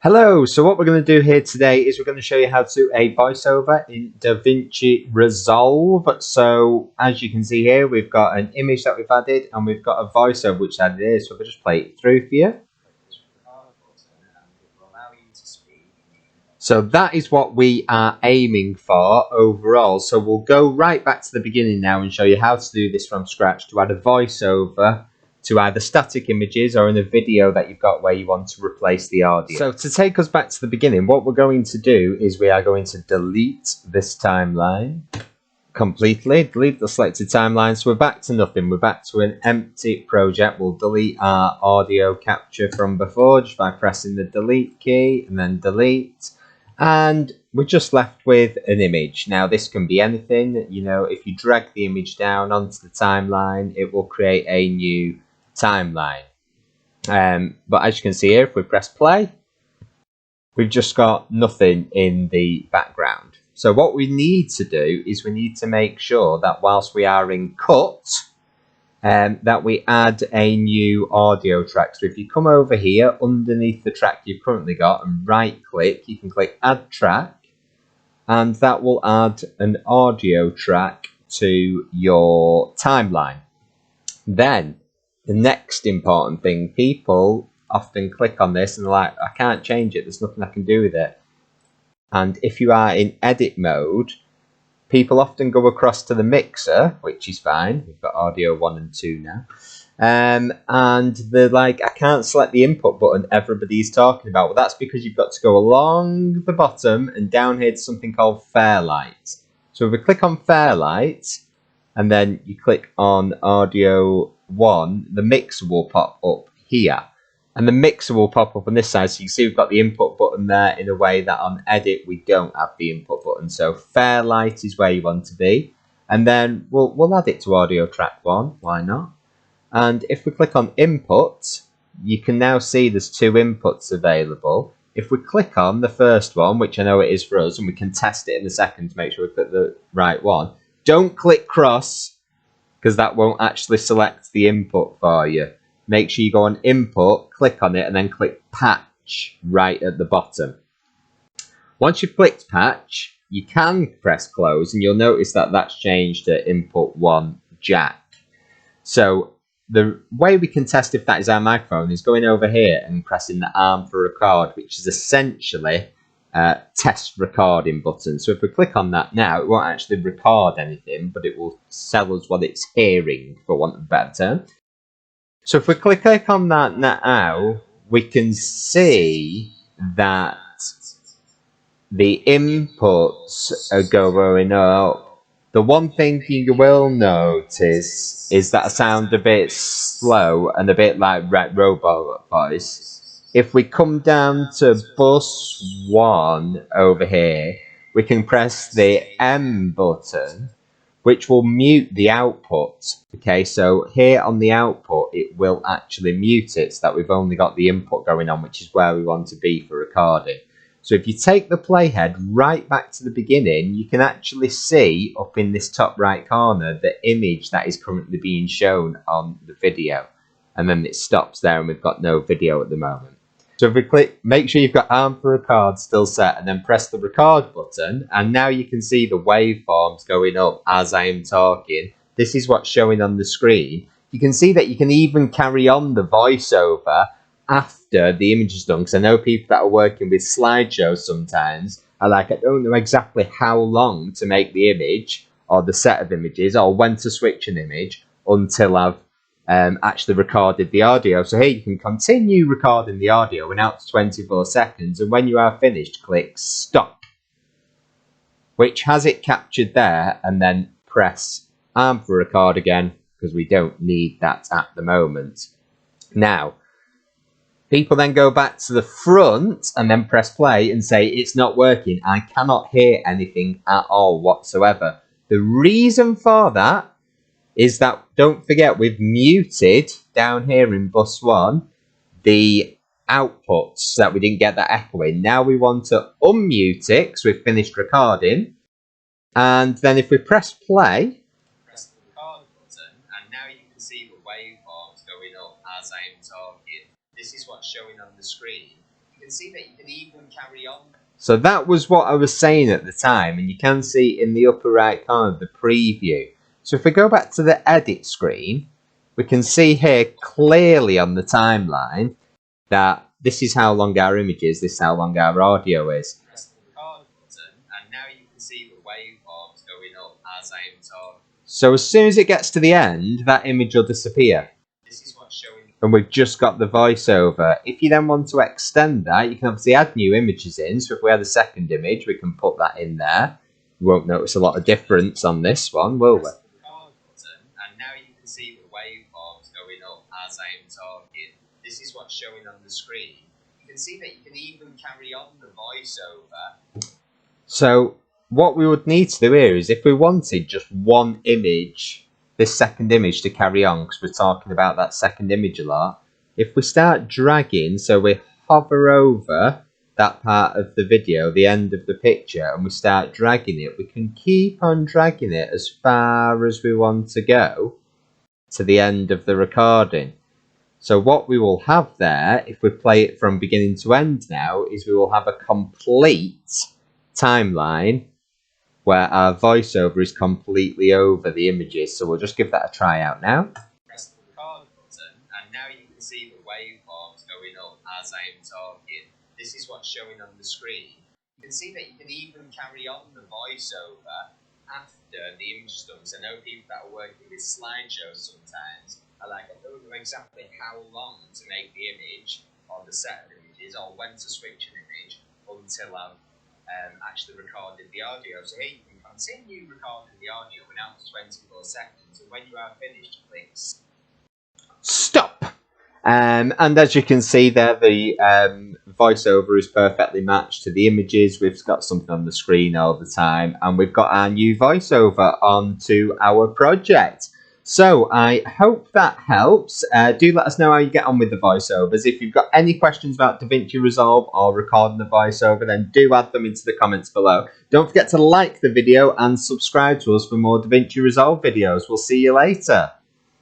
Hello, so what we're going to do here today is we're going to show you how to do a voiceover in DaVinci Resolve. So as you can see here, we've got an image that we've added and we've got a voiceover which added here. So we'll just play it through for you. So that is what we are aiming for overall. So we'll go right back to the beginning now and show you how to do this from scratch to add a voiceover to either static images or in a video that you've got where you want to replace the audio. So to take us back to the beginning, what we're going to do is we are going to delete this timeline completely, delete the selected timeline. So we're back to nothing, we're back to an empty project. We'll delete our audio capture from before just by pressing the delete key and then delete. And we're just left with an image. Now this can be anything, you know, if you drag the image down onto the timeline, it will create a new timeline. But as you can see here, if we press play, we've just got nothing in the background. So what we need to do is we need to make sure that whilst we are in cut, that we add a new audio track. So if you come over here underneath the track you've currently got and right click, you can click add track, and that will add an audio track to your timeline. Then the next important thing, people often click on this and they're like, I can't change it, there's nothing I can do with it. And if you are in edit mode, people often go across to the mixer, which is fine. We've got audio 1 and 2 now. And they're like, I can't select the input button everybody's talking about. Well, that's because you've got to go along the bottom and down here to something called Fairlight. So if we click on Fairlight, and then you click on audio 1, the mixer will pop up here. And the mixer will pop up on this side, so you can see we've got the input button there in a way that on edit we don't have the input button. So Fairlight is where you want to be. And then we'll add it to audio track 1, why not? And if we click on input, you can now see there's 2 inputs available. If we click on the first one, which I know it is for us, and we can test it in a second to make sure we click the right one, don't click cross, because that won't actually select the input for you. Make sure you go on input, click on it, and then click patch right at the bottom. Once you've clicked patch, you can press close, and you'll notice that that's changed to input 1 jack. So the way we can test if that is our microphone is going over here and pressing the arm for record, which is essentially test recording button. So if we click on that now, it won't actually record anything, but it will tell us what it's hearing, for want of a better term. So if we click on that now, we can see that the inputs are going up. The one thing you will notice is that I sound a bit slow and a bit like robot voice. If we come down to bus 1 over here, we can press the M button, which will mute the output. Okay, so here on the output, it will actually mute it so that we've only got the input going on, which is where we want to be for recording. So if you take the playhead right back to the beginning, you can actually see up in this top right corner the image that is currently being shown on the video. And then it stops there and we've got no video at the moment. So if we click, make sure you've got arm for record still set and then press the record button. And now you can see the waveforms going up as I am talking. This is what's showing on the screen. You can see that you can even carry on the voiceover after the image is done, because I know people that are working with slideshows sometimes are like, I don't know exactly how long to make the image or the set of images or when to switch an image until I've actually recorded the audio. So here you can continue recording the audio and out to 24 seconds, and when you are finished, click stop, which has it captured there, and then press arm for record again, because we don't need that at the moment. Now, people then go back to the front and then press play and say, it's not working. I cannot hear anything at all whatsoever. The reason for that is that, don't forget, we've muted down here in bus 1 the outputs so that we didn't get that echoing. Now we want to unmute it because we've finished recording. And then if we press play, press the record button, and now you can see the waveforms going up as I am talking. This is what's showing on the screen. You can So that was what I was saying at the time, and you can see in the upper right corner the preview. So if we go back to the edit screen, we can see here clearly on the timeline that this is how long our image is, this is how long our audio is. And now you can see the waveforms going up as I am talking. So as soon as it gets to the end, that image will disappear. This is what's showing. And we've just got the voiceover. If you then want to extend that, you can obviously add new images in. So if we had a second image, we can put that in there. You won't notice a lot of difference on this one, will we? And now you can see the waveforms going up as I am talking. This is what's showing on the screen. You can see that you can even carry on the voiceover. So what we would need to do here is if we wanted just one image, this second image to carry on, because we're talking about that second image a lot, if we start dragging, so we hover over that part of the video, the end of the picture, and we start dragging it, we can keep on dragging it as far as we want to go to the end of the recording. So what we will have there, if we play it from beginning to end now, is we will have a complete timeline where our voiceover is completely over the images. So we'll just give that a try out now. Press the record button, and now you can see the waveforms going up as I am talking. This is what's showing on the screen. You can see that you can even carry on the voiceover after the image is done. So I know people that are working with slideshows sometimes are like, I don't know exactly how long to make the image or the set of images or when to switch an image until I've actually recorded the audio. So here you can continue recording the audio for now for 24 seconds, and when you are finished, click stop. And as you can see there, the voiceover is perfectly matched to the images. We've got something on the screen all the time, and we've got our new voiceover onto our project. So I hope that helps. Do let us know how you get on with the voiceovers. If you've got any questions about DaVinci Resolve or recording the voiceover, then do add them into the comments below. Don't forget to like the video and subscribe to us for more DaVinci Resolve videos. We'll see you later.